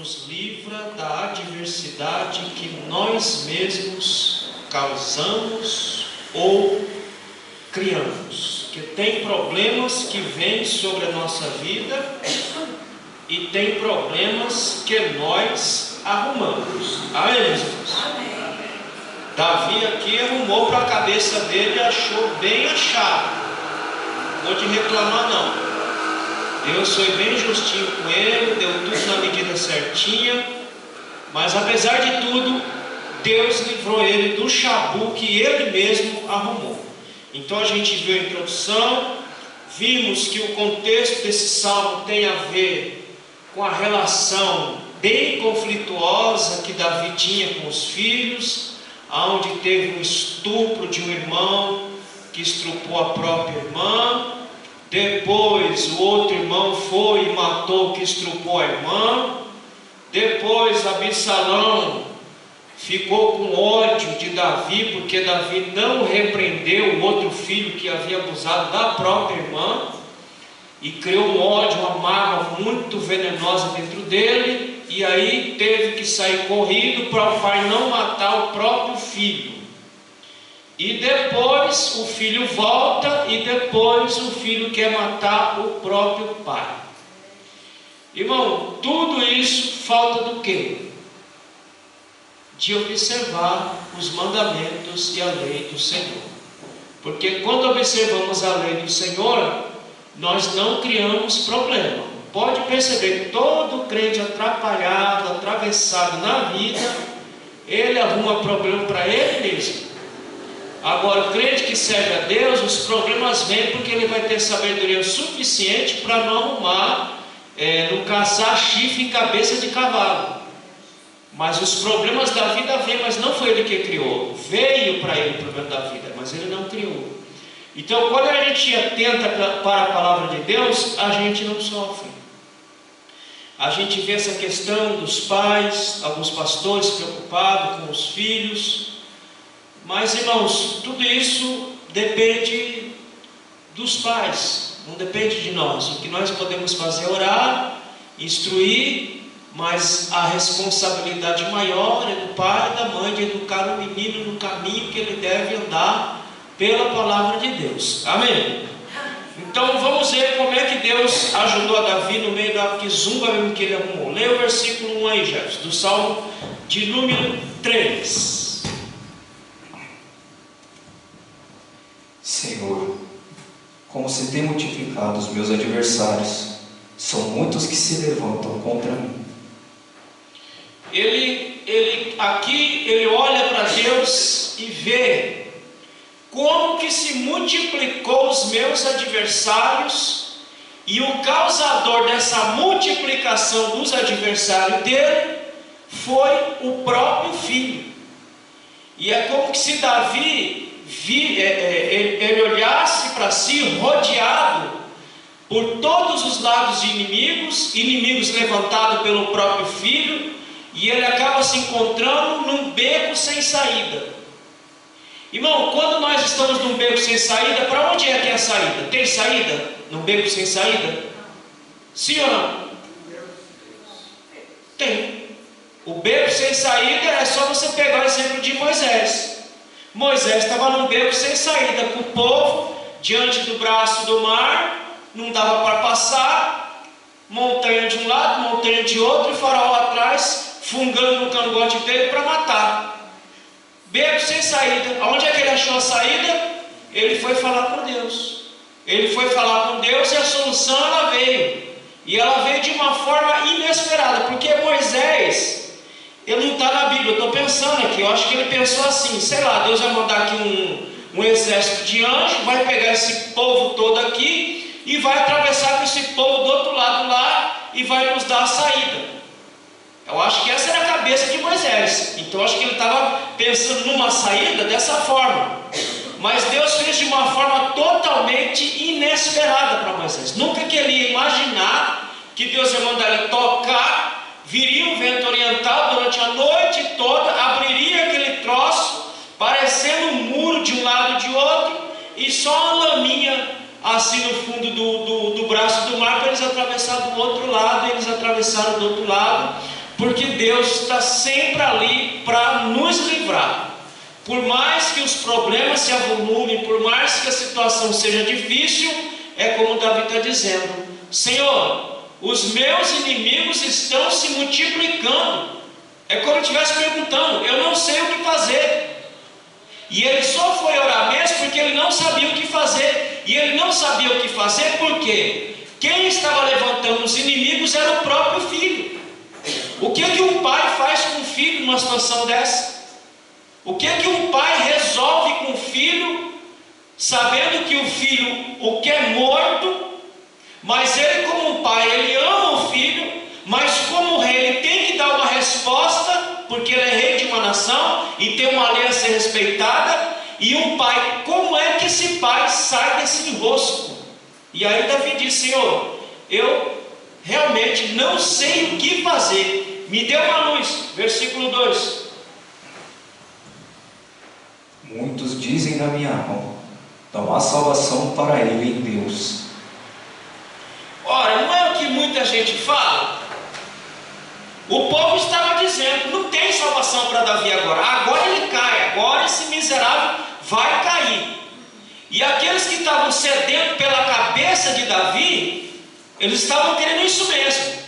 nos livra da adversidade que nós mesmos causamos ou criamos. Que tem problemas que vêm sobre a nossa vida e tem problemas que nós arrumamos. Amém, meus irmãos? Davi aqui arrumou para a cabeça dele e achou bem achado. Não vou te reclamar não. Deus foi bem justinho com ele, deu tudo na medida certinha, mas apesar de tudo, Deus livrou ele do chabu que ele mesmo arrumou. Então a gente viu a introdução, vimos que o contexto desse salmo tem a ver com a relação bem conflituosa que Davi tinha com os filhos, onde teve um estupro de um irmão que estrupou a própria irmã. Depois o outro irmão foi e matou o que estrupou a irmã. Depois Absalão ficou com ódio de Davi, porque Davi não repreendeu o outro filho que havia abusado da própria irmã, e criou um ódio, uma mágoa muito venenosa dentro dele, e aí teve que sair corrido para o pai não matar o próprio filho. E depois o filho volta e depois o filho quer matar o próprio pai. Irmão, tudo isso falta do quê? De observar os mandamentos e a lei do Senhor. Porque quando observamos a lei do Senhor, nós não criamos problema. Pode perceber que todo crente atrapalhado, atravessado na vida, ele arruma problema para ele mesmo. Agora, o crente que serve a Deus, os problemas vêm porque ele vai ter sabedoria suficiente para não arrumar, não caçar chifre em cabeça de cavalo. Mas os problemas da vida vêm, mas não foi ele que criou. Veio para ele o problema da vida, mas ele não criou. Então, quando a gente atenta para a palavra de Deus, a gente não sofre. A gente vê essa questão dos pais, alguns pastores preocupados com os filhos. Mas, irmãos, tudo isso depende dos pais, não depende de nós. O que nós podemos fazer é orar, instruir, mas a responsabilidade maior é do pai e da mãe de educar o menino no caminho que ele deve andar pela palavra de Deus. Amém? Então vamos ver como é que Deus ajudou a Davi no meio da quizumba mesmo que ele arrumou. Leia o versículo 1 aí, Jefferson, do Salmo de número 3. Senhor, como se tem multiplicado os meus adversários, são muitos que se levantam contra mim. Aqui ele olha para Deus e vê como que se multiplicou os meus adversários, e o causador dessa multiplicação dos adversários dele foi o próprio filho. E é como se Davi ele olhasse para si rodeado por todos os lados de inimigos levantados pelo próprio filho, e ele acaba se encontrando num beco sem saída. Irmão, quando nós estamos num beco sem saída, para onde é que é a saída? Tem saída num beco sem saída? Sim ou não? Tem. O beco sem saída é só você pegar o exemplo de Moisés. Moisés estava num beco sem saída, com o povo diante do braço do mar, não dava para passar, montanha de um lado, montanha de outro, e Faraó atrás, fungando no cangote dele para matar. Beco sem saída. Aonde é que ele achou a saída? Ele foi falar com Deus. Ele foi falar com Deus e a solução ela veio. E ela veio de uma forma inesperada, porque Moisés, ele não está na Bíblia, eu estou pensando aqui, eu acho que ele pensou assim, sei lá, Deus vai mandar aqui um exército de anjos, vai pegar esse povo todo aqui e vai atravessar com esse povo do outro lado lá e vai nos dar a saída. Eu acho que essa era a cabeça de Moisés. Então eu acho que ele estava pensando numa saída dessa forma. Mas Deus fez de uma forma totalmente inesperada para Moisés. Nunca que ele ia imaginar que Deus ia mandar ele tocar, viria um vento oriental durante a noite toda, abriria aquele troço, parecendo um muro de um lado e de outro, e só uma laminha assim no fundo do braço do mar para eles atravessarem do outro lado. E eles atravessaram do outro lado, porque Deus está sempre ali para nos livrar. Por mais que os problemas se avolumem, por mais que a situação seja difícil, é como Davi está dizendo: Senhor, os meus inimigos estão se multiplicando. É como se estivesse perguntando: eu não sei o que fazer. E ele só foi orar mesmo porque ele não sabia o que fazer. E ele não sabia o que fazer porque quem estava levantando os inimigos era o próprio filho. O que um pai faz com o filho numa situação dessa? O que um pai resolve com o filho, sabendo que o filho o quer morto, mas ele, como um pai, ele ama o filho, mas como rei ele tem que dar uma resposta, porque ele é rei de uma nação e tem uma lei a ser respeitada. E um pai, como é que esse pai sai desse enrosco? E aí Davi diz: Senhor, eu realmente não sei o que fazer, me dê uma luz. Versículo 2: Muitos dizem na minha alma: não há salvação para ele em Deus. Ora, não é o que muita gente fala? O povo estava dizendo: não tem salvação para Davi agora. Agora ele cai, agora esse miserável vai cair. E aqueles que estavam sedentos pela cabeça de Davi, eles estavam querendo isso mesmo.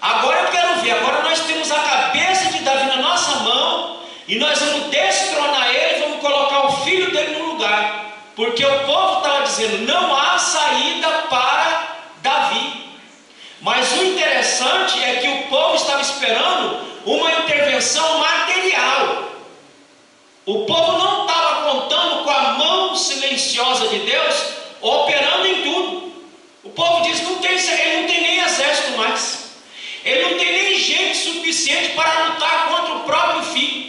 Agora eu quero ver, agora nós temos a cabeça de Davi na nossa mão, e nós vamos destronar ele, vamos colocar o filho dele no lugar. Porque o povo estava dizendo: não há saída para Davi. Mas o interessante é que o povo estava esperando uma intervenção material. O povo não estava contando com a mão silenciosa de Deus operando em tudo. O povo diz: não tem, ele não tem nem exército mais, ele não tem nem gente suficiente para lutar contra o próprio filho.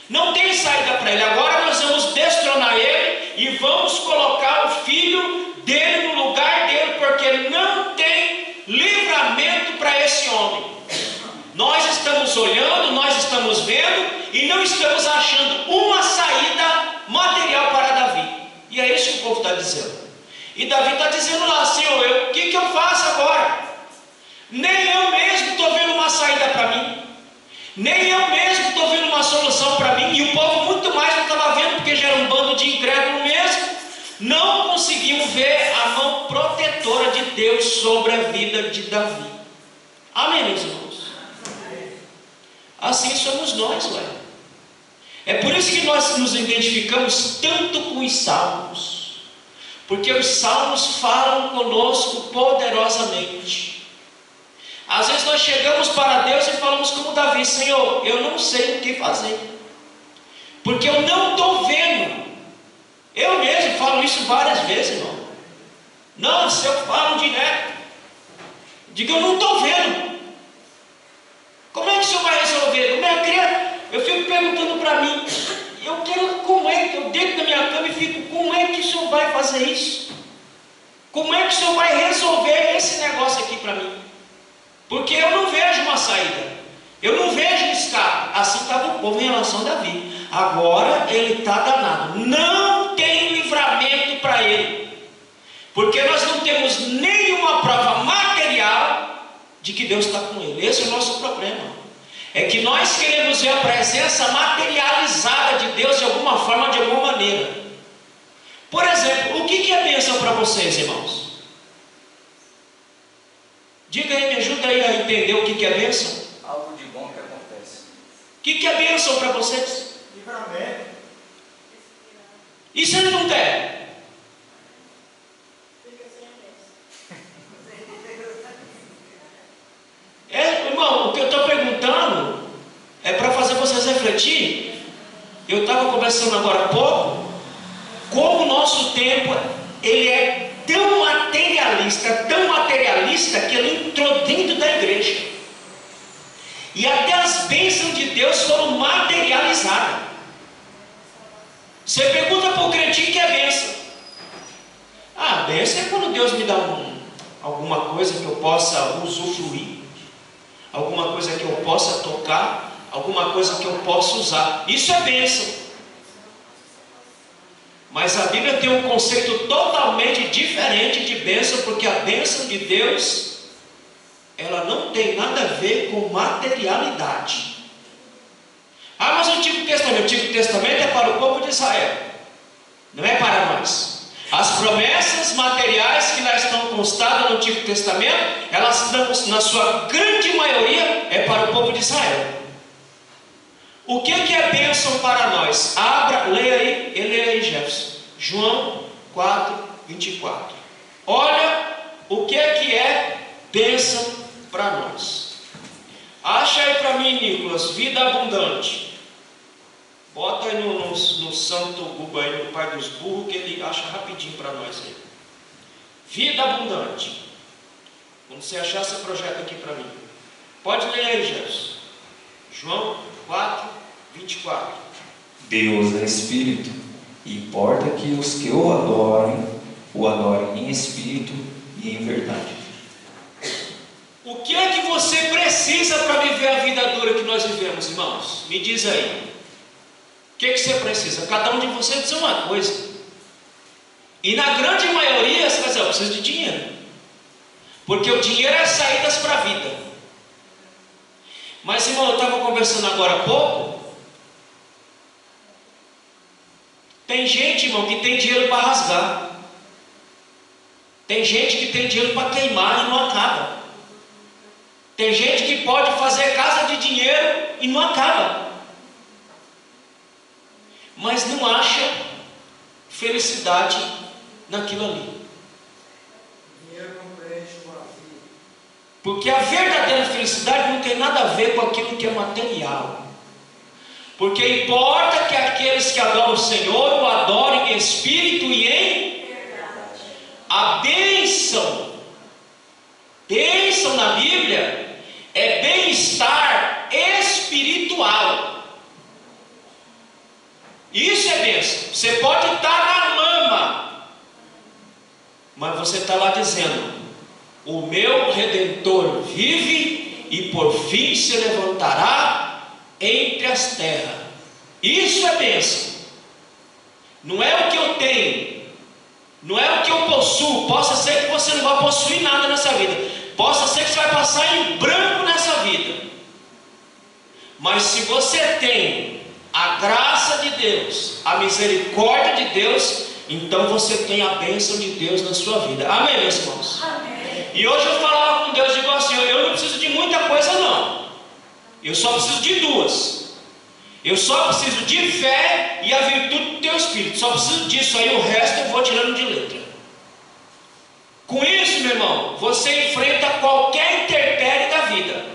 Não tem saída para ele. Agora nós vamos destronar ele e vamos colocar o filho dele no lugar dele, porque não tem livramento para esse homem. Nós estamos olhando, nós estamos vendo e não estamos achando uma saída material para Davi. E é isso que o povo está dizendo. E Davi está dizendo lá: Senhor, o que eu faço agora? Nem eu mesmo estou vendo uma saída para mim, nem eu mesmo estou vendo uma solução para mim. E o povo muito mais não estava vendo, porque já era um bando de incrédulo mesmo. Não conseguiam ver a mão protetora de Deus sobre a vida de Davi. Amém, meus irmãos? Assim somos nós, ué. É por isso que nós nos identificamos tanto com os salmos, porque os salmos falam conosco poderosamente. Às vezes nós chegamos para Deus e falamos como Davi: Senhor, eu não sei o que fazer, porque eu não estou vendo. Eu mesmo falo isso várias vezes, irmão. Nossa, eu falo direto. Digo: eu não estou vendo. Como é que o Senhor vai resolver? Eu fico perguntando para mim. Eu quero, como é que eu deito na minha cama e fico: como é que o Senhor vai fazer isso? Como é que o Senhor vai resolver esse negócio aqui para mim? Porque eu não vejo uma saída, eu não vejo um escape. Assim estava o povo em relação a Davi. Agora ele está danado, não tem livramento para ele, porque nós não temos nenhuma prova material de que Deus está com ele. Esse é o nosso problema. É que nós queremos ver a presença materializada de Deus de alguma forma, de alguma maneira. Por exemplo, o que é bênção para vocês, irmãos? Diga aí, me ajuda aí a entender o que é bênção. Algo de bom que acontece. O que é bênção para vocês? Livramento. E se ele não der? Irmão, o que eu estou perguntando é para fazer vocês refletir. Eu estava conversando agora há pouco, como o nosso tempo ele é tão materialista, que ele entrou dentro da igreja. E até as bênçãos de Deus foram materializadas. Você pergunta para o crentinho que é bênção. Ah, bênção é quando Deus me dá alguma coisa que eu possa usufruir, alguma coisa que eu possa tocar, alguma coisa que eu possa usar. Isso é bênção. Mas a Bíblia tem um conceito totalmente diferente de bênção, porque a bênção de Deus ela não tem nada a ver com materialidade. Ah, mas o Antigo Testamento é para o povo de Israel, não é para nós. As promessas materiais que lá estão constadas no Antigo Testamento, elas na sua grande maioria é para o povo de Israel. O que é bênção para nós? Leia aí, Jefferson. João 4, 24. Olha o que é bênção para nós. Acha aí para mim, Nicolas, vida abundante. Bota aí no santo Google aí, no pai dos burros, que ele acha rapidinho para nós aí. Vida abundante. Quando você achar, você projeta aqui para mim. Pode ler aí, Jefferson. João 4, 24. Deus é Espírito, e importa que os que o adorem em Espírito e em verdade. O que é que você precisa para viver a vida dura que nós vivemos, irmãos? Me diz aí. O que você precisa? Cada um de vocês diz uma coisa. E na grande maioria você vai dizer, eu preciso de dinheiro. Porque o dinheiro é saídas para a vida. Mas, irmão, eu estava conversando agora há pouco. Tem gente, irmão, que tem dinheiro para rasgar. Tem gente que tem dinheiro para queimar e não acaba. Tem gente que pode fazer casa de dinheiro e não acaba. Mas não acha felicidade naquilo ali. Dinheiro não preenche o vazio. Porque a verdadeira felicidade não tem nada a ver com aquilo que é material. Porque importa que aqueles que adoram o Senhor o adorem em espírito e em verdade. A bênção na Bíblia é bem-estar espiritual. Isso é bênção. Você pode estar na lama, mas você está lá dizendo: o meu Redentor vive e por fim se levantará entre as terras. Isso é bênção. Não é o que eu tenho, não é o que eu possuo. Possa ser que você não vai possuir nada nessa vida, possa ser que você vai passar em branco nessa vida. Mas se você tem a graça de Deus, a misericórdia de Deus, então você tem a bênção de Deus na sua vida. Amém, meus irmãos? Amém. E hoje eu falava com Deus, digo assim: eu não preciso de muita coisa não. Eu só preciso de duas. Eu só preciso de fé e a virtude do teu Espírito. Só preciso disso, aí o resto eu vou tirando de letra. Com isso, meu irmão, você enfrenta qualquer intempérie da vida.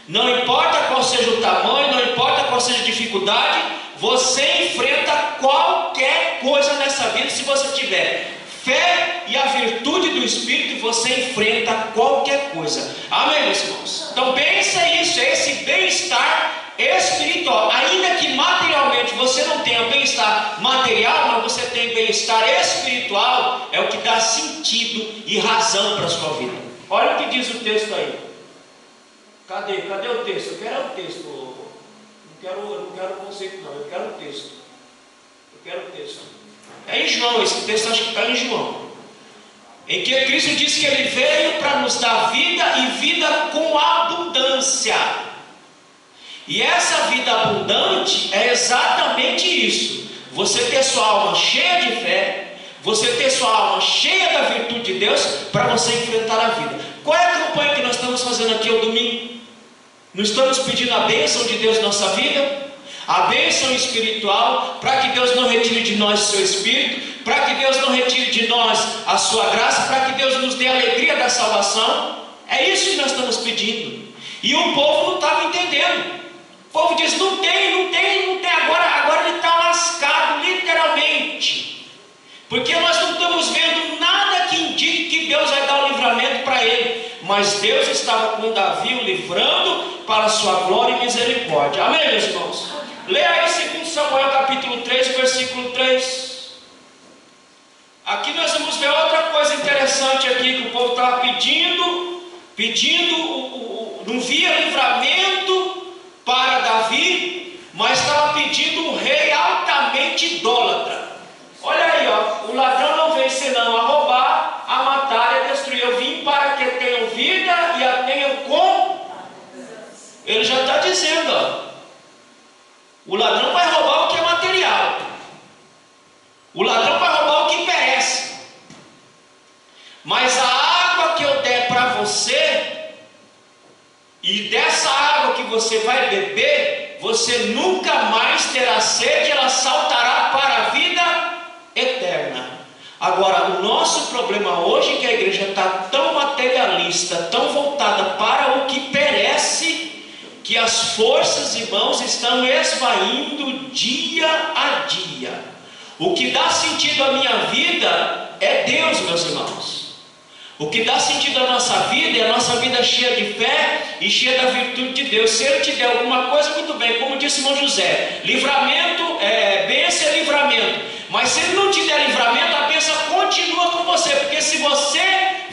Não importa qual seja o tamanho, não importa qual seja a dificuldade, você enfrenta qualquer coisa nessa vida. Se você tiver fé e a virtude do Espírito, você enfrenta qualquer coisa. Amém, meus irmãos? Então pensa isso, esse bem-estar espiritual. Ainda que materialmente você não tenha bem-estar material, mas você tem bem-estar espiritual, é o que dá sentido e razão para a sua vida. Olha o que diz o texto aí. Cadê o texto? Eu quero o texto. Não quero o conceito não, eu quero o texto. É em João, esse texto acho que está em João. Em que Cristo disse que Ele veio para nos dar vida e vida com abundância. E essa vida abundante é exatamente isso. Você ter sua alma cheia de fé, você ter sua alma cheia da virtude de Deus, para você enfrentar a vida. Qual é a campanha que nós estamos fazendo aqui ao domingo? Não estamos pedindo a bênção de Deus na nossa vida? A bênção espiritual, para que Deus não retire de nós o seu Espírito, para que Deus não retire de nós a sua graça, para que Deus nos dê a alegria da salvação. É isso que nós estamos pedindo. E o povo não estava entendendo. O povo diz: não tem, agora ele está lascado, literalmente. Porque nós não estamos vendo nada que indique que Deus vai dar o livramento para ele. Mas Deus estava com Davi o livrando para a sua glória e misericórdia. Amém, meus irmãos? Leia aí 2 Samuel capítulo 3, versículo 3. Aqui nós vamos ver outra coisa interessante aqui, que o povo estava pedindo, não via livramento para Davi, mas estava pedindo um rei altamente idólatra. Olha aí, ó, o ladrão não vem senão a roubar, a matar e a destruir. Eu vim para que tenham vida e a tenham ele já está dizendo, ó, o ladrão vai roubar o que é material, o ladrão vai roubar o que perece, mas a água que eu der para você, e dessa água que você vai beber, você nunca mais terá sede, ela saltará para a vida eterna. Agora, o nosso problema hoje é que a igreja está tão materialista, tão voltada para o que perece, que as forças, irmãos, estão esvaindo dia a dia. O que dá sentido à minha vida é Deus, meus irmãos. O que dá sentido à nossa vida é a nossa vida cheia de fé e cheia da virtude de Deus. Se Ele te der alguma coisa, muito bem, como disse irmão José, livramento, bênção é livramento. Mas se Ele não te der livramento, a bênção continua com você, porque se você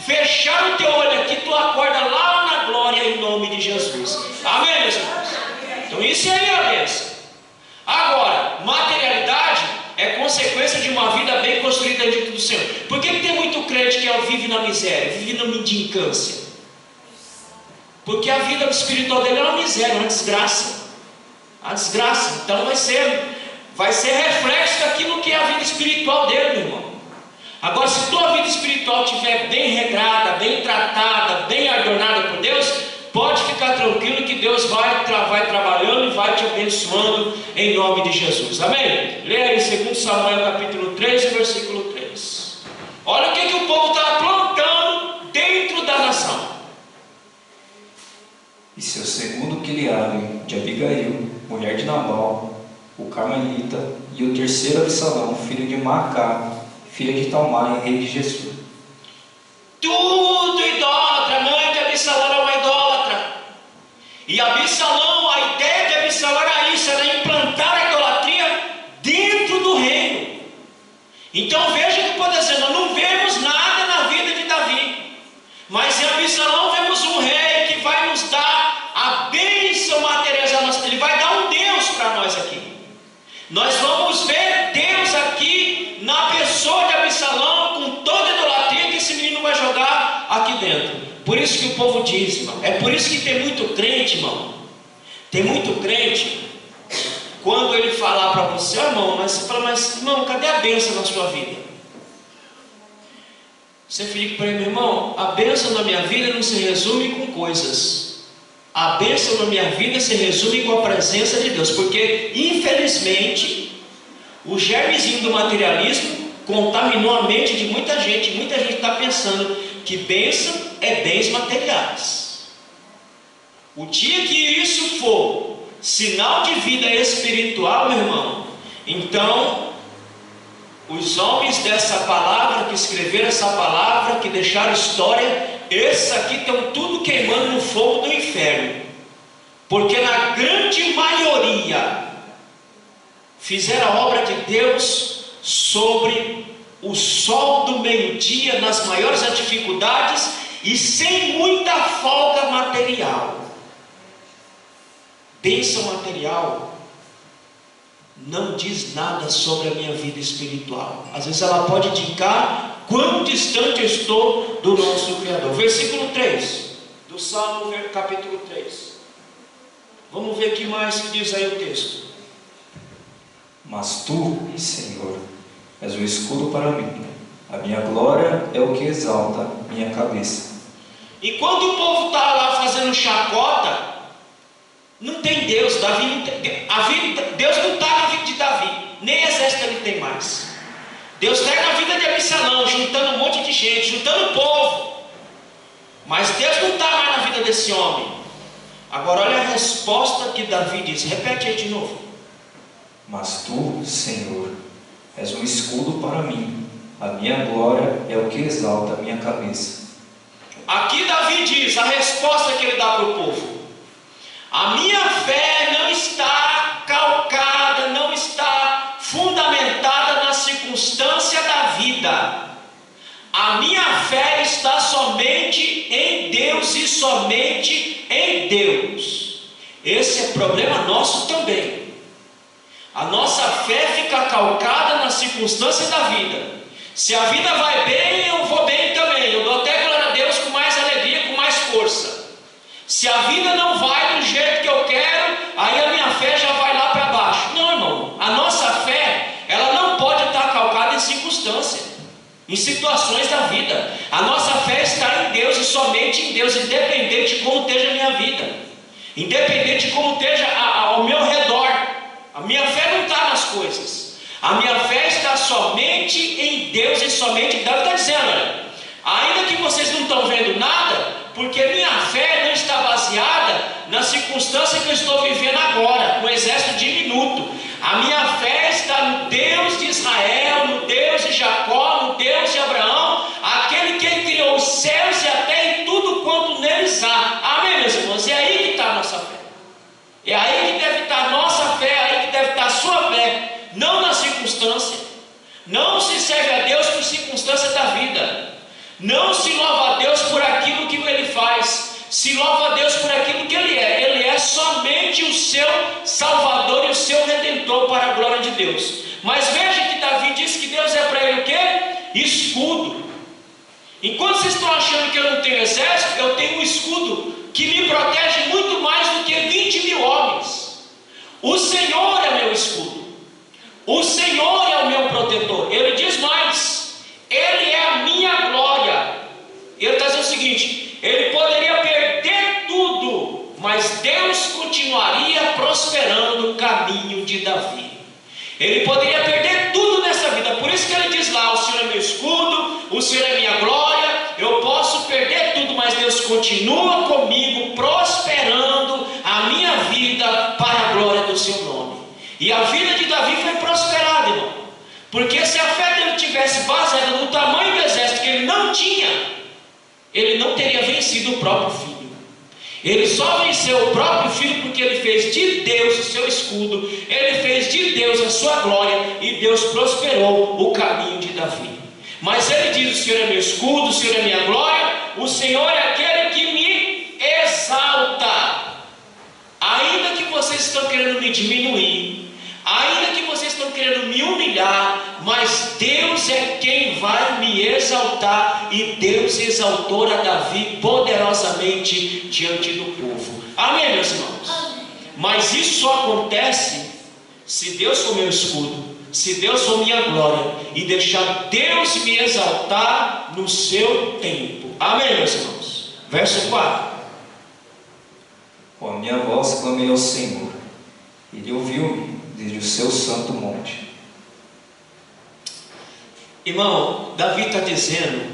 fechar o teu olho aqui, tu acorda lá na glória em nome de Jesus. Amém, meus irmãos? Então isso é a bênção. Agora, materialidade é consequência de uma vida bem construída diante do Senhor. Por que tem muito crente que vive na miséria, vive na mendicância? Porque a vida espiritual dele é uma miséria, uma desgraça. A desgraça, então vai ser reflexo daquilo que é a vida espiritual dele, meu irmão. Agora, se tua vida espiritual estiver bem regrada, bem tratada, bem adornada por Deus, pode ficar tranquilo que Deus vai trabalhando e vai te abençoando em nome de Jesus. Amém? Leia aí 2 Samuel capítulo 3, versículo 3. Olha o que o povo está plantando dentro da nação. E seu segundo criado de Abigail, mulher de Nabal, o carmelita, e o terceiro Absalão, filho de Maacá, filha de Talmai, rei de Gesur. Tudo idólatra, mãe de Absalão era uma idólatra. E Absalão, a ideia de Absalão era isso, era implantar a idolatria dentro do reino. Então veja que pode dizer, nós não vemos nada na vida de Davi, mas em Absalão vemos um rei que vai nos dar a bênção material, ele vai dar um Deus para nós aqui. Nós vamos ver Deus aqui na pessoa de Absalão, com toda a idolatria que esse menino vai jogar aqui dentro. Por isso que o povo diz, irmão, é por isso que tem muito crente, irmão, tem muito crente, quando ele falar para você, irmão, mas você fala, mas irmão, cadê a bênção na sua vida? Você fica para ele, meu irmão, a bênção na minha vida não se resume com coisas. A bênção na minha vida se resume com a presença de Deus, porque infelizmente o germezinho do materialismo contaminou a mente de muita gente. Muita gente está pensando que bênção é bens materiais. O dia que isso for sinal de vida espiritual, meu irmão, então os homens dessa palavra, que escreveram essa palavra, que deixaram história, esses aqui estão tudo queimando no fogo do inferno, porque na grande maioria fizeram a obra de Deus sobre o sol do meio-dia, nas maiores dificuldades e sem muita folga material. Bênção material não diz nada sobre a minha vida espiritual. Às vezes ela pode indicar quão distante eu estou do nosso Criador. Versículo 3 do Salmo capítulo 3. Vamos ver o que mais que diz aí o texto. Mas tu, Senhor, és o escudo para mim. A minha glória é o que exalta minha cabeça. Enquanto o povo está lá fazendo chacota, não tem Deus. Davi não tem, Deus não está na vida de Davi, nem exército ele tem mais. Deus está na vida de Absalão, juntando um monte de gente, juntando o povo, mas Deus não está mais na vida desse homem. Agora olha a resposta que Davi diz, repete aí de novo. Mas tu, Senhor, és um escudo para mim. A minha glória é o que exalta a minha cabeça. Aqui Davi diz a resposta que ele dá para o povo. A minha fé não está calcada, não está fundamentada na circunstância da vida. A minha fé está somente em Deus e somente em Deus. Esse é problema nosso também. A nossa fé fica calcada na circunstância da vida. Se a vida vai bem, eu vou bem também. Eu dou até glória a Deus com mais alegria, com mais força. Se a vida não vai do jeito que eu quero, aí a minha fé já vai lá para baixo. Não, irmão, a nossa fé, ela não pode estar calcada em circunstância, em situações da vida. A nossa fé está em Deus e somente em Deus, independente de como esteja a minha vida, independente de como esteja ao meu redor. A minha fé não está nas coisas, a minha fé está somente em Deus e somente em Deus. Está dizendo, olha, ainda que vocês não estão vendo nada, porque minha fé não está baseada na circunstância que eu estou vivendo agora, com o exército diminuto. A minha fé está no Deus de Israel, no Deus de Jacó, no Deus de Abraão, aquele que criou os céus e a terra e tudo quanto neles há. Amém, meus irmãos? É aí que está a nossa fé. É aí que deve estar a nossa fé, é aí que deve estar a sua fé, não na circunstância. Não se serve a Deus por circunstância da vida. Não se louva a Deus por aquilo que Ele faz, se louva a Deus por aquilo que Ele é. Ele é somente o seu Salvador e o seu Redentor para a glória de Deus. Mas veja que Davi disse que Deus é para ele o quê? Escudo. Enquanto vocês estão achando que eu não tenho exército, eu tenho um escudo que me protege muito mais do que 20 mil homens. O Senhor é meu escudo, o Senhor é o meu protetor. Ele diz mais, Ele é a minha glória. Ele está dizendo o seguinte, ele poderia perder tudo, mas Deus continuaria prosperando no caminho de Davi. Ele poderia perder tudo nessa vida, por isso que ele diz lá, o Senhor é meu escudo, o Senhor é minha glória. Eu posso perder tudo, mas Deus continua comigo, prosperando a minha vida para a glória do seu nome. E a vida de Davi foi prosperada, irmão, porque se a fé dele tivesse baseada no tamanho do exército que ele não tinha, ele não teria vencido o próprio filho. Ele só venceu o próprio filho porque ele fez de Deus o seu escudo, ele fez de Deus a sua glória, e Deus prosperou o caminho de Davi. Mas ele diz, o Senhor é meu escudo, o Senhor é minha glória, o Senhor é aquele que me exalta. Ainda que vocês estão querendo me diminuir, ainda que vocês estão querendo me humilhar, mas Deus é quem vai me exaltar, e Deus exaltou a Davi poderosamente diante do povo. Amém, meus irmãos? Amém. Mas isso só acontece se Deus for meu escudo, se Deus for minha glória, e deixar Deus me exaltar no seu tempo. Amém, meus irmãos? Verso 4. Com a minha voz clamei ao Senhor, Ele ouviu-me desde o seu santo monte. Irmão, Davi está dizendo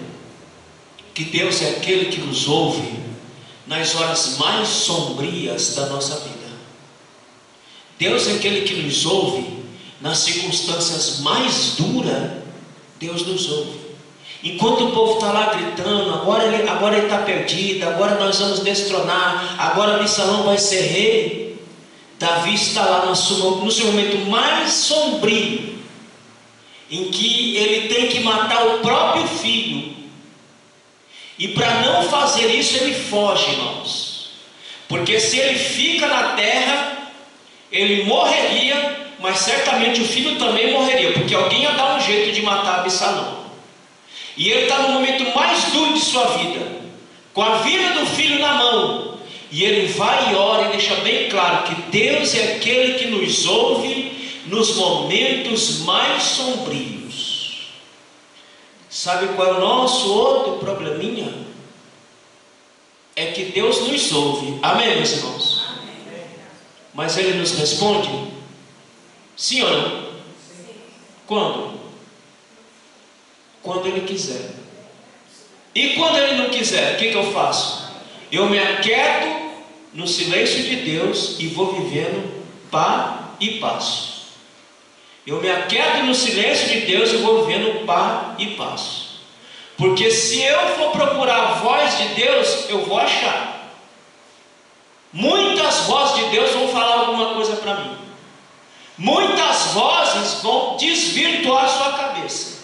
que Deus é aquele que nos ouve nas horas mais sombrias da nossa vida. Deus é aquele que nos ouve nas circunstâncias mais duras. Deus nos ouve. Enquanto o povo está lá gritando, agora ele está perdido, agora nós vamos destronar, agora Absalão vai ser rei, Davi está lá no seu momento mais sombrio, em que ele tem que matar o próprio filho. E para não fazer isso ele foge, irmãos, porque se ele fica na terra, ele morreria, mas certamente o filho também morreria, porque alguém ia dar um jeito de matar Absalão. E ele está no momento mais duro de sua vida, com a vida do filho na mão, e ele vai e ora e deixa bem claro que Deus é aquele que nos ouve nos momentos mais sombrios. Sabe qual é o nosso outro probleminha? É que Deus nos ouve. Amém, meus irmãos? Amém. Mas Ele nos responde? Sim ou não? Sim. Quando? Quando Ele quiser. E quando Ele não quiser, o que eu faço? Eu me aquieto no silêncio de Deus e vou vivendo pá e passo. Eu me aquieto no silêncio de Deus e vou vivendo pá e passo. Porque se eu for procurar a voz de Deus, eu vou achar. Muitas vozes de Deus vão falar alguma coisa para mim. Muitas vozes vão desvirtuar a sua cabeça.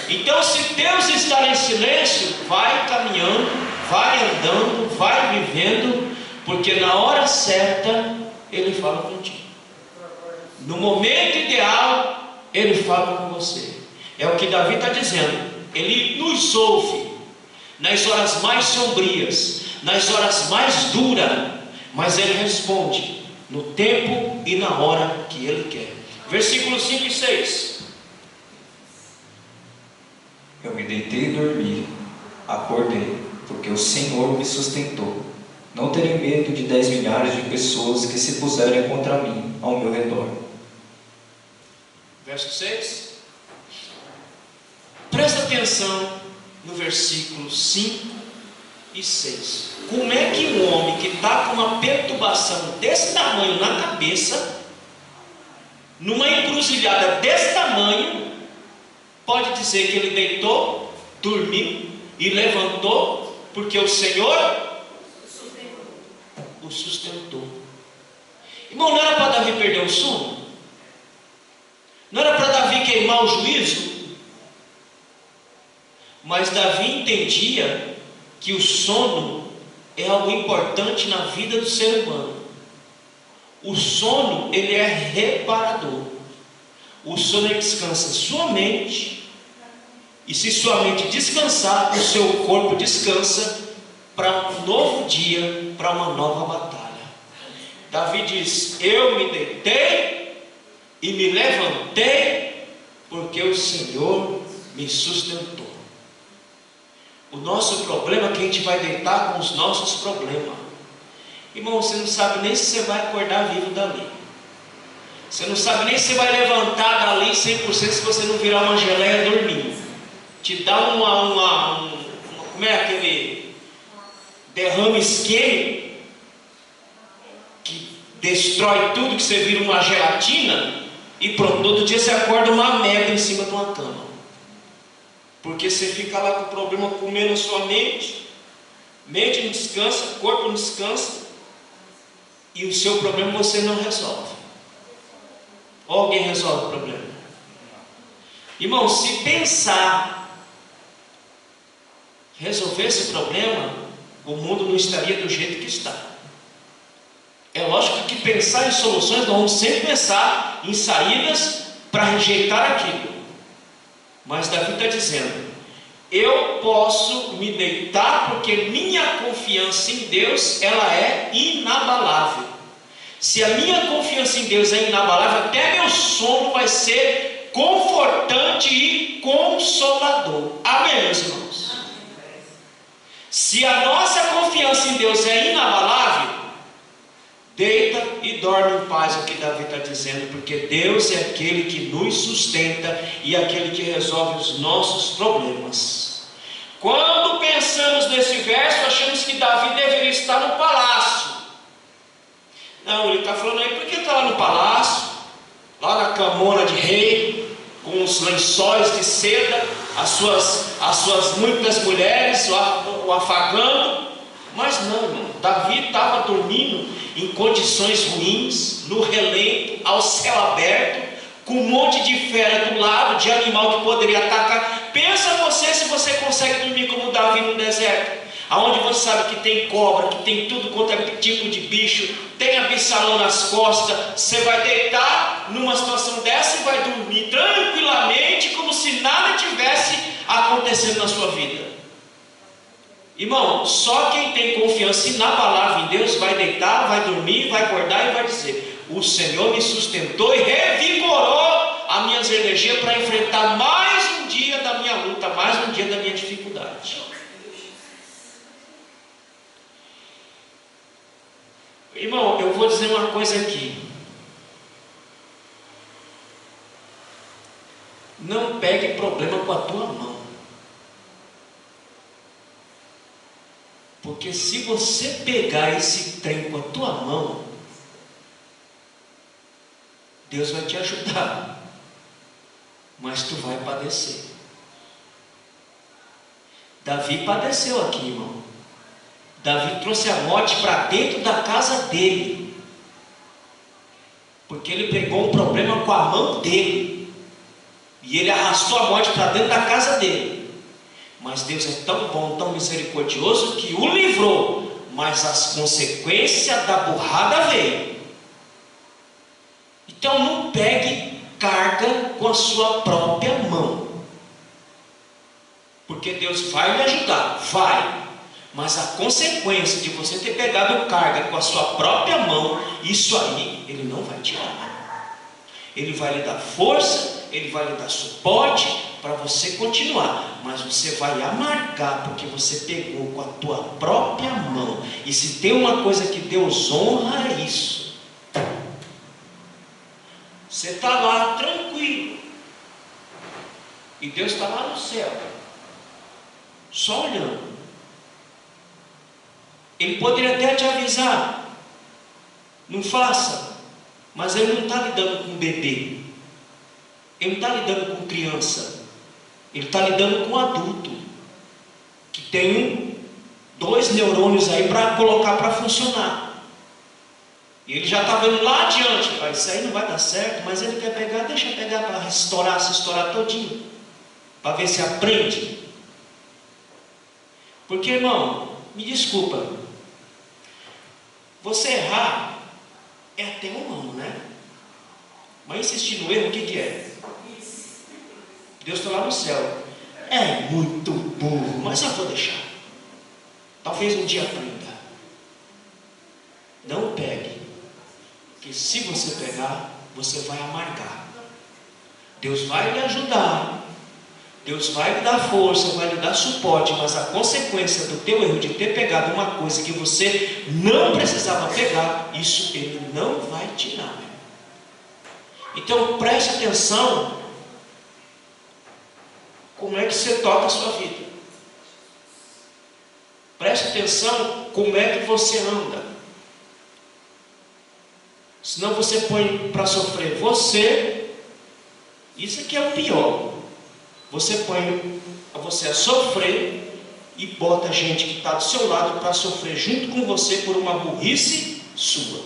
Então, se Deus está em silêncio, vai caminhando, vai andando, vai vivendo, porque na hora certa Ele fala contigo. No momento ideal, Ele fala com você. É o que Davi está dizendo. Ele nos ouve nas horas mais sombrias, nas horas mais duras, mas Ele responde no tempo e na hora que Ele quer. Versículos 5 e 6. Eu me deitei e dormi, acordei, porque o Senhor me sustentou. Não terei medo de 10 milhares de pessoas que se puserem contra mim ao meu redor. Verso 6. Presta atenção no versículo 5 e 6. Como é que um homem que está com uma perturbação desse tamanho na cabeça, numa encruzilhada desse tamanho, pode dizer que ele deitou, dormiu e levantou, porque o Senhor o sustentou? Irmão, não era para Davi perder o sono? Não era para Davi queimar o juízo? Mas Davi entendia que o sono é algo importante na vida do ser humano. O sono, ele é reparador. O sono, ele descansa sua mente, e se sua mente descansar, o seu corpo descansa para um novo dia, para uma nova batalha. Davi diz: eu me deitei e me levantei, porque o Senhor me sustentou. O nosso problema é que a gente vai deitar com os nossos problemas. Irmão, você não sabe nem se você vai acordar vivo dali. Você não sabe nem se você vai levantar dali 100% se você não virar uma geleia dormindo. Te dá como é aquele derrame isquêmico que destrói tudo, que você vira uma gelatina e pronto, todo dia você acorda uma merda em cima de uma cama. Porque você fica lá com o problema comendo a sua mente não descansa, corpo não descansa, e o seu problema você não resolve. Ou alguém resolve o problema? Irmão, se pensar resolver esse problema, o mundo não estaria do jeito que está. É lógico que pensar em soluções, nós vamos sempre pensar em saídas para rejeitar aquilo. Mas Davi está dizendo: eu posso me deitar porque minha confiança em Deus, ela é inabalável. Se a minha confiança em Deus é inabalável, até meu sono vai ser confortante e consolador. Amém, meus irmãos? Se a nossa confiança em Deus é inabalável, deita e dorme em paz, o que Davi está dizendo, porque Deus é aquele que nos sustenta e aquele que resolve os nossos problemas. Quando pensamos nesse verso, achamos que Davi deveria estar no palácio. Não, ele está falando aí porque está lá no palácio, lá na camona de rei, com os lençóis de seda, as suas muitas mulheres o afagando. Mas não, irmão, Davi estava dormindo em condições ruins, no relento, ao céu aberto, com um monte de fera do lado, de animal que poderia atacar. Pensa você se você consegue dormir como Davi no deserto, aonde você sabe que tem cobra, que tem tudo quanto é tipo de bicho, tem abissalão nas costas. Você vai deitar numa situação dessa e vai dormir tranquilamente, como se nada tivesse acontecendo na sua vida. Irmão, só quem tem confiança inabalável em Deus vai deitar, vai dormir, vai acordar e vai dizer: o Senhor me sustentou e revigorou as minhas energias para enfrentar mais um dia da minha luta, mais um dia da minha dificuldade. Irmão, eu vou dizer uma coisa aqui. Não pegue problema com a tua mão. Porque se você pegar esse trem com a tua mão, Deus vai te ajudar, mas tu vai padecer. Davi padeceu aqui, irmão. Davi trouxe a morte para dentro da casa dele, porque ele pegou um problema com a mão dele, e ele arrastou a morte para dentro da casa dele. Mas Deus é tão bom, tão misericordioso, que o livrou, mas as consequências da burrada veio. Então não pegue carga com a sua própria mão, porque Deus vai me ajudar, vai, Mas a consequência de você ter pegado carga com a sua própria mão, isso aí Ele não vai tirar. Ele vai lhe dar força, Ele vai lhe dar suporte para você continuar. Mas você vai amargar porque você pegou com a tua própria mão. E se tem uma coisa que Deus honra, é isso. Você está lá tranquilo. E Deus está lá no céu, só olhando. Ele poderia até te avisar, não faça, mas Ele não está lidando com bebê, Ele não está lidando com criança, Ele está lidando com adulto, que tem 2 neurônios aí para colocar para funcionar. E Ele já está vendo lá adiante, isso aí não vai dar certo, mas Ele quer pegar, deixa eu pegar para se estourar todinho, para ver se aprende. Porque, irmão, me desculpa, você errar é até humano, né? Mas insistir no erro, o que é? Deus está lá no céu. É muito burro, mas eu vou deixar. Talvez um dia aprenda. Não pegue, porque se você pegar, você vai amargar. Deus vai lhe ajudar, Deus vai lhe dar força, vai lhe dar suporte, mas a consequência do teu erro de ter pegado uma coisa que você não precisava pegar, isso Ele não vai tirar. Então preste atenção como é que você toca a sua vida. Preste atenção como é que você anda. Senão você põe para sofrer você. Isso aqui é o pior. Você põe você a sofrer e bota a gente que está do seu lado para sofrer junto com você por uma burrice sua.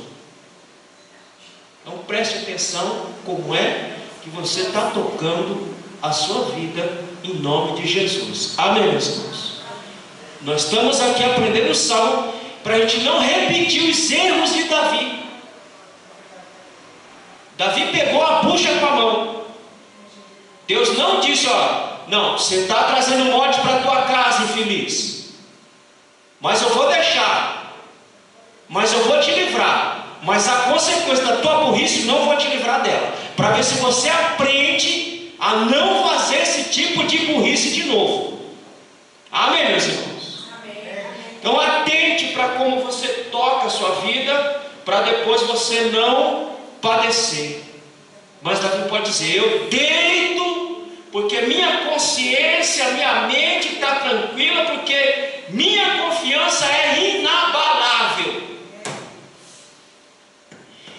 Então preste atenção como é que você está tocando a sua vida em nome de Jesus. Amém, meus irmãos? Nós estamos aqui aprendendo o Salmo para a gente não repetir os erros de Davi. Davi pegou a bucha com a mão. Deus não disse, não, você está trazendo morte para a tua casa, infeliz, mas eu vou deixar, mas eu vou te livrar, mas a consequência da tua burrice não vou te livrar dela, para ver se você aprende a não fazer esse tipo de burrice de novo. Amém, meus irmãos? Amém. Então atente para como você toca a sua vida, para depois você não padecer. Mas Davi pode dizer, eu deito, porque minha consciência, minha mente está tranquila, porque minha confiança é inabalável.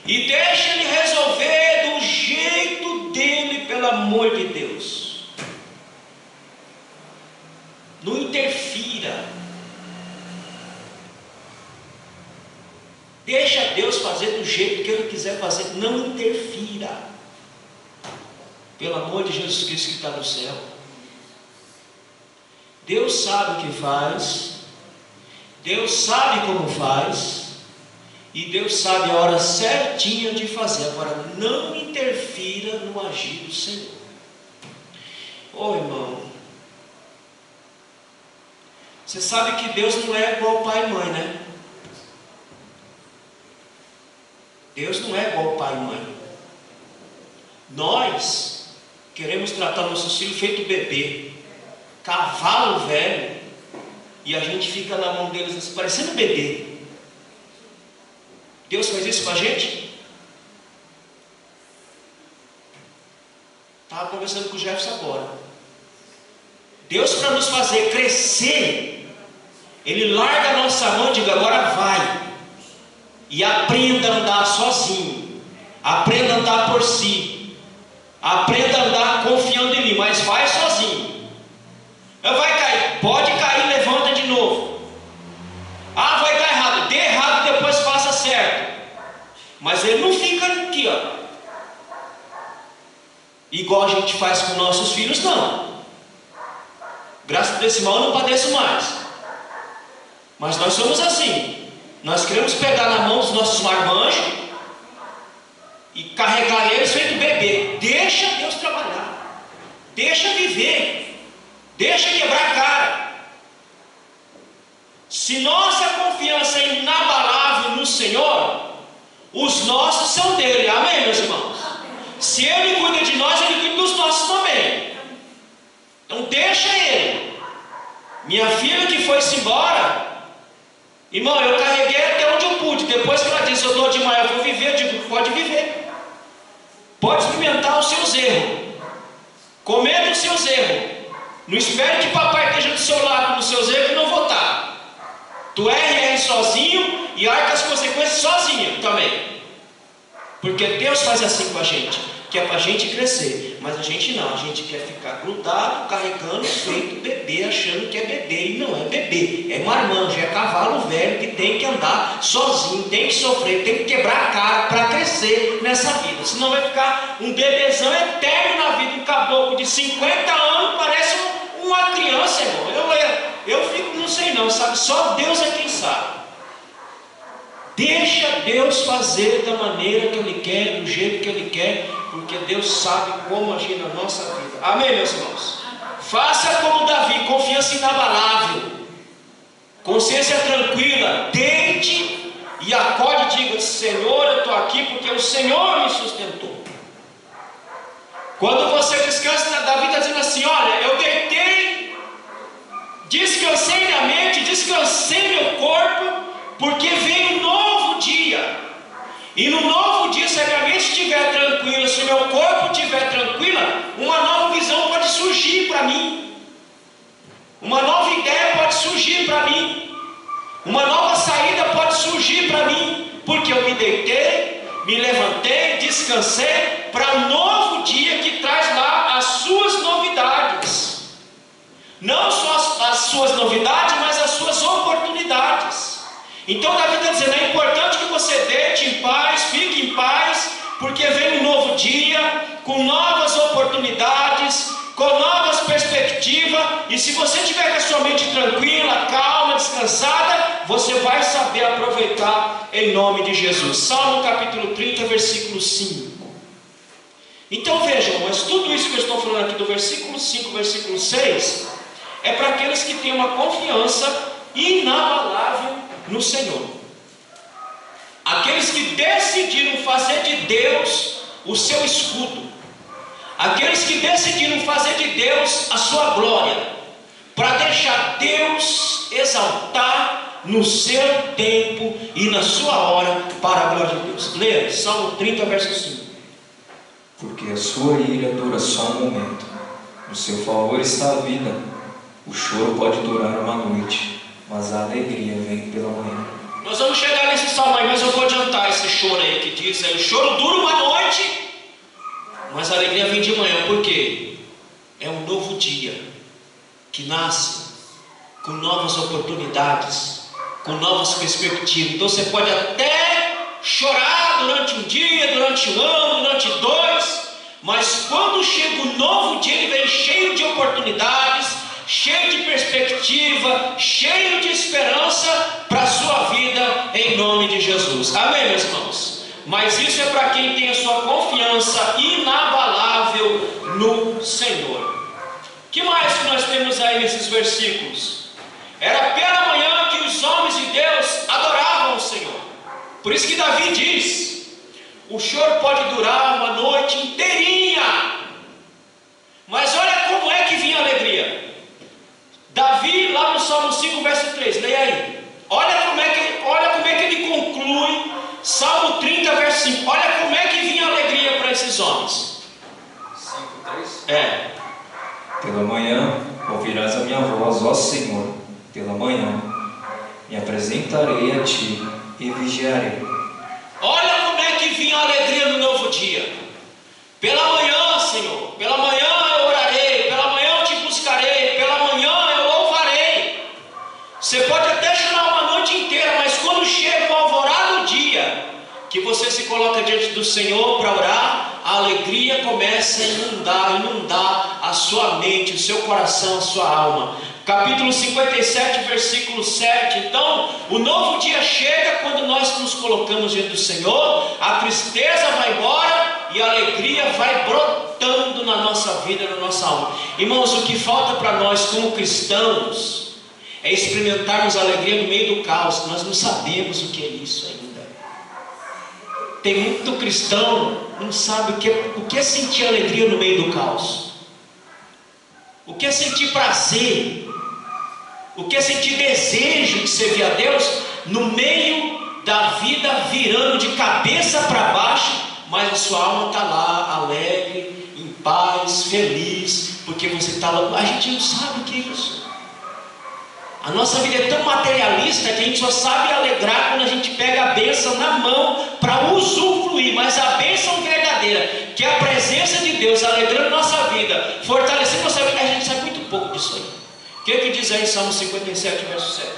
E deixa Ele resolver do jeito dele, pelo amor de Deus. Não interfira. Deixa Deus fazer do jeito que Ele quiser fazer, não interfira. Pelo amor de Jesus Cristo que está no céu. Deus sabe o que faz, Deus sabe como faz, e Deus sabe a hora certinha de fazer. Agora, não interfira no agir do Senhor. Irmão, você sabe que Deus não é igual pai e mãe, né? Deus não é igual pai e mãe. Nós queremos tratar nossos filhos feito bebê, cavalo velho, e a gente fica na mão deles assim, parecendo bebê. Deus faz isso com a gente? Estava conversando com o Jefferson agora. Deus, para nos fazer crescer, Ele larga a nossa mão e diz, agora vai, e aprenda a andar sozinho, aprenda a andar por si, aprenda a andar confiando em mim, mas vai sozinho. Vai cair, pode cair, levanta de novo. Vai dar errado, dê errado, depois faça certo. Mas Ele não fica aqui, igual a gente faz com nossos filhos, não. Graças a Deus, esse mal eu não padeço mais. Mas nós somos assim. Nós queremos pegar na mão os nossos marmanjos e carregar eles feito bebê. Deixa Deus trabalhar, deixa viver, deixa quebrar a cara. Se nossa confiança é inabalável no Senhor, os nossos são dele. Amém, meus irmãos? Se Ele cuida de nós, Ele cuida dos nossos também. Então deixa Ele. Minha filha que foi-se embora, irmão, eu carreguei até onde eu pude. Depois que ela disse, eu estou de manhã, eu vou viver, eu digo, pode viver. Pode experimentar os seus erros. Cometa os seus erros. Não espere que papai esteja do seu lado nos seus erros e não votar. Tu erra sozinho e arca as consequências sozinho também. Porque Deus faz assim com a gente, que é para a gente crescer. Mas a gente não, a gente quer ficar grudado, carregando, feito bebê, achando que é bebê. E não é bebê, é marmanjo, é cavalo velho que tem que andar sozinho, tem que sofrer, tem que quebrar a cara para crescer nessa vida. Senão vai ficar um bebezão eterno na vida. Um caboclo de 50 anos parece uma criança, irmão. Eu fico, não sei não, sabe? Só Deus é quem sabe. Deixa Deus fazer da maneira que Ele quer, do jeito que Ele quer, porque Deus sabe como agir na nossa vida. Amém, meus irmãos? Faça como Davi, confiança inabalável, consciência tranquila, deite e acorde e diga, Senhor, eu estou aqui porque o Senhor me sustentou. Quando você descansa, Davi está dizendo assim, olha, eu deitei, descansei minha mente, descansei meu corpo, porque vem um novo dia. E no novo dia, se a minha mente estiver tranquila, se o meu corpo estiver tranquila, uma nova visão pode surgir para mim. Uma nova ideia pode surgir para mim. Uma nova saída pode surgir para mim. Porque eu me deitei, me levantei, descansei para um novo dia que traz lá as suas novidades. Não só as suas novidades, mas as suas oportunidades. Então Davi está dizendo, é importante que você deite em paz, fique em paz, porque vem um novo dia, com novas oportunidades, com novas perspectivas, e se você tiver com a sua mente tranquila, calma, descansada, você vai saber aproveitar em nome de Jesus. Salmo capítulo 30, versículo 5. Então vejam, mas tudo isso que eu estou falando aqui do versículo 5, versículo 6, é para aqueles que têm uma confiança inabalável no Senhor. Aqueles que decidiram fazer de Deus o seu escudo. Aqueles que decidiram fazer de Deus a sua glória, para deixar Deus exaltar no seu tempo e na sua hora para a glória de Deus. Leia, Salmo 30, verso 5. Porque a sua ira dura só um momento, no seu favor está a vida. O choro pode durar uma noite, mas a alegria vem pela manhã. Nós vamos chegar nesse salmo aí, mas eu vou adiantar esse choro aí que diz aí, o choro dura uma noite, mas a alegria vem de manhã. Por quê? É um novo dia que nasce com novas oportunidades, com novas perspectivas. Então você pode até chorar durante um dia, durante um ano, durante 2, mas quando chega o novo dia, ele vem cheio de oportunidades, cheio de perspectiva, cheio de esperança para a sua vida, em nome de Jesus. Amém, meus irmãos? Mas isso é para quem tem a sua confiança inabalável no Senhor. Que mais que nós temos aí nesses versículos? Era pela manhã que os homens de Deus adoravam o Senhor. Por isso que Davi diz, o choro pode durar uma noite inteirinha, mas olha como é que vinha a alegria. Davi, lá no Salmo 5, verso 3, leia aí. Olha como é que ele conclui Salmo 30, verso 5. Olha como é que vinha a alegria para esses homens. 5:3? É. Pela manhã ouvirás a minha voz, ó Senhor. Pela manhã me apresentarei a ti e vigiarei. Olha como é que vinha a alegria no novo dia. Pela manhã, Senhor, pela manhã eu orarei, pela manhã eu te buscarei, pela manhã eu louvarei. Você pode até chorar uma noite inteira, mas quando chega o alvorado do dia, que você se coloca diante do Senhor para orar, a alegria começa a inundar a sua mente, o seu coração, a sua alma. Capítulo 57, versículo 7. Então, o novo dia chega quando nós nos colocamos diante do Senhor, a tristeza vai embora e a alegria vai brotando na nossa vida, na nossa alma. Irmãos, o que falta para nós como cristãos é experimentarmos alegria no meio do caos. Nós não sabemos o que é isso ainda. Tem muito cristão que não sabe o que é sentir alegria no meio do caos. O que é sentir prazer. O que é sentir desejo de servir a Deus no meio da vida virando de cabeça para baixo, mas a sua alma está lá, alegre, em paz, feliz, porque você está lá. A gente não sabe o que é isso. A nossa vida é tão materialista que a gente só sabe alegrar quando a gente pega a bênção na mão para usufruir. Mas a bênção verdadeira, que é a presença de Deus alegrando nossa vida, fortalecendo nossa vida, a gente sabe muito pouco disso aí. O que diz aí em Salmo 57, verso 7?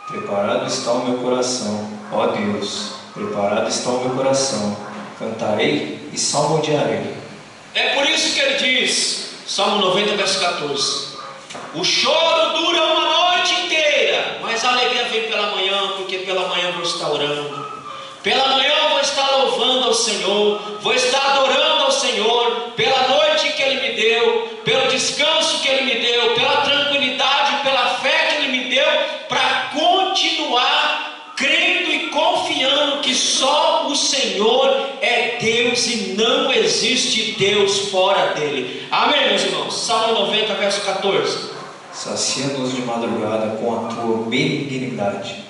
Preparado está o meu coração, ó Deus, preparado está o meu coração, cantarei e salmodiarei. É por isso que ele diz, Salmo 90, verso 14: o choro dura uma noite inteira, mas a alegria vem pela manhã, porque pela manhã eu vou estar orando, pela manhã eu vou estar louvando ao Senhor, vou estar adorando ao Senhor, pela noite que Ele me deu, pelo descanso que Ele me deu, pela tranquilidade, pela fé que Ele me deu, para continuar crendo e confiando que só o Senhor é Deus e não existe Deus fora dele. Amém, meus irmãos? Salmo 90, verso 14. Sacia-nos de madrugada com a tua benignidade,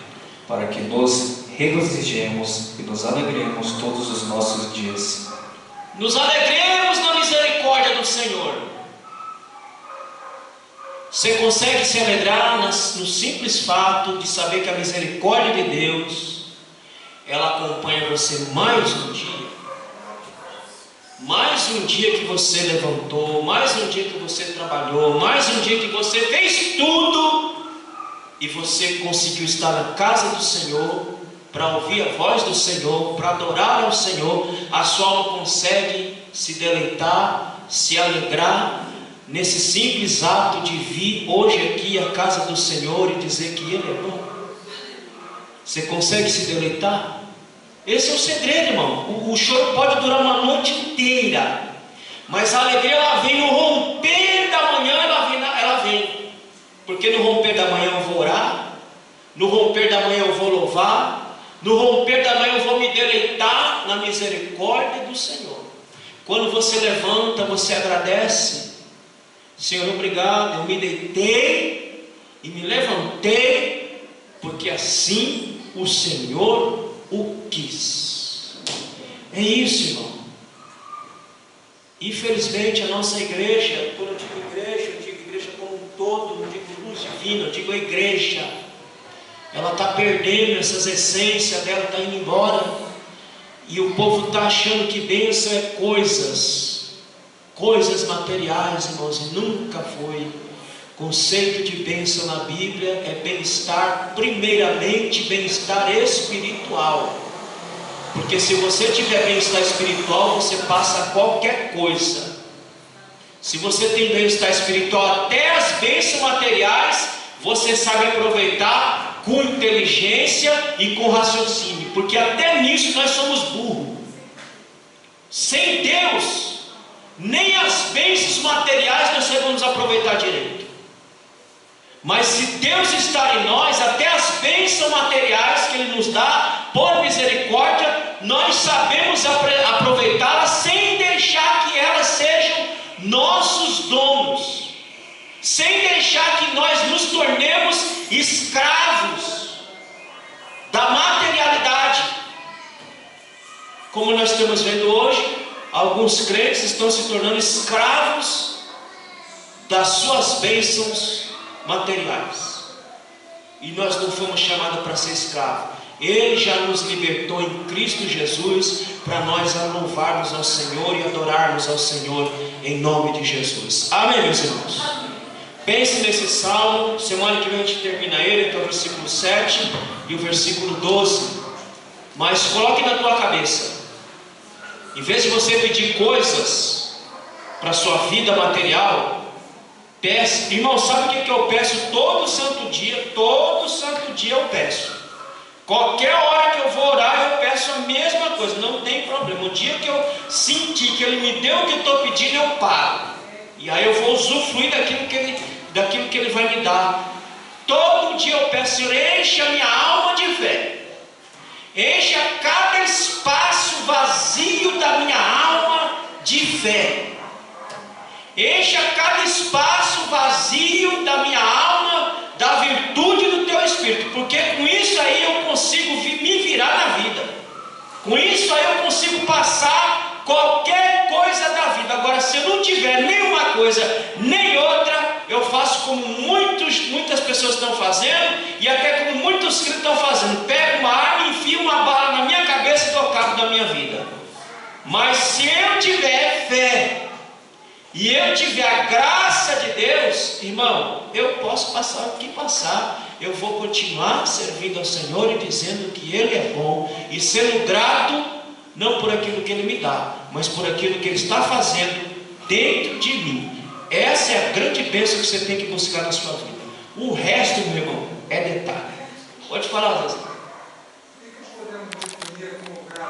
para que nos regozijemos e nos alegremos todos os nossos dias. Nos alegremos na misericórdia do Senhor. Você consegue se alegrar no simples fato de saber que a misericórdia de Deus, ela acompanha você mais um dia. Mais um dia que você levantou, mais um dia que você trabalhou, mais um dia que você fez tudo e você conseguiu estar na casa do Senhor para ouvir a voz do Senhor, para adorar ao Senhor. A sua alma consegue se deleitar, se alegrar nesse simples ato de vir hoje aqui à casa do Senhor e dizer que Ele é bom. Você consegue se deleitar? Esse é o segredo, irmão. O choro pode durar uma noite inteira, mas a alegria ela vem no romper da manhã, ela vem. Porque no romper da manhã eu vou orar, no romper da manhã eu vou louvar, no romper da manhã eu vou me deleitar na misericórdia do Senhor. Quando você levanta, você agradece. Senhor, obrigado, eu me deitei e me levantei, porque assim o Senhor o quis. É isso, irmão. Infelizmente a nossa igreja, quando eu digo igreja como um todo, não digo luz divina, eu digo a igreja, ela está perdendo essas essências dela, está indo embora, e o povo está achando que bênção é coisas materiais, irmãos, e nunca foi. Conceito de bênção na Bíblia é bem-estar, primeiramente bem-estar espiritual, porque se você tiver bem-estar espiritual, você passa qualquer coisa. Se você tem bem-estar espiritual, até as bênçãos materiais você sabe aproveitar com inteligência e com raciocínio, porque até nisso nós somos burros. Sem Deus, nem as bênçãos materiais nós sabemos aproveitar direito. Mas se Deus está em nós, até as bênçãos materiais que Ele nos dá, por misericórdia, nós sabemos aproveitá-las sem deixar que elas sejam nossos donos, sem deixar que nós nos tornemos escravos da materialidade. Como nós estamos vendo hoje, alguns crentes estão se tornando escravos das suas bênçãos materiais, e nós não fomos chamados para ser escravos. Ele já nos libertou em Cristo Jesus para nós louvarmos ao Senhor e adorarmos ao Senhor em nome de Jesus. Amém, meus irmãos? Pense nesse salmo. Semana que vem a gente termina ele, que é o versículo 7 e o versículo 12. Mas coloque na tua cabeça, em vez de você pedir coisas para a sua vida material, peça. Irmão, sabe o que eu peço todo santo dia? Todo santo dia eu peço. Qualquer hora que eu vou orar, eu peço a mesma coisa, não tem problema. O dia que eu sentir que Ele me deu o que eu estou pedindo, eu paro. E aí eu vou usufruir daquilo que ele vai me dar. Todo dia eu peço, Senhor, enche a minha alma de fé. Encha cada espaço vazio da minha alma de fé. Encha cada espaço vazio da minha alma da virtude do teu Espírito, porque com isso aí eu consigo me virar na vida. Com isso aí eu consigo passar qualquer coisa da vida. Agora, se eu não tiver nenhuma coisa nem outra, eu faço como muitas pessoas estão fazendo, e até como muitos crentes estão fazendo: pego uma arma, enfio uma bala na minha cabeça e dou cabo da minha vida. Mas se eu tiver fé e eu tiver a graça de Deus, irmão, eu posso passar o que passar, eu vou continuar servindo ao Senhor e dizendo que Ele é bom, e sendo grato, não por aquilo que Ele me dá, mas por aquilo que Ele está fazendo dentro de mim. Essa é a grande bênção que você tem que buscar na sua vida. O resto, meu irmão, é detalhe. Pode falar, Zé.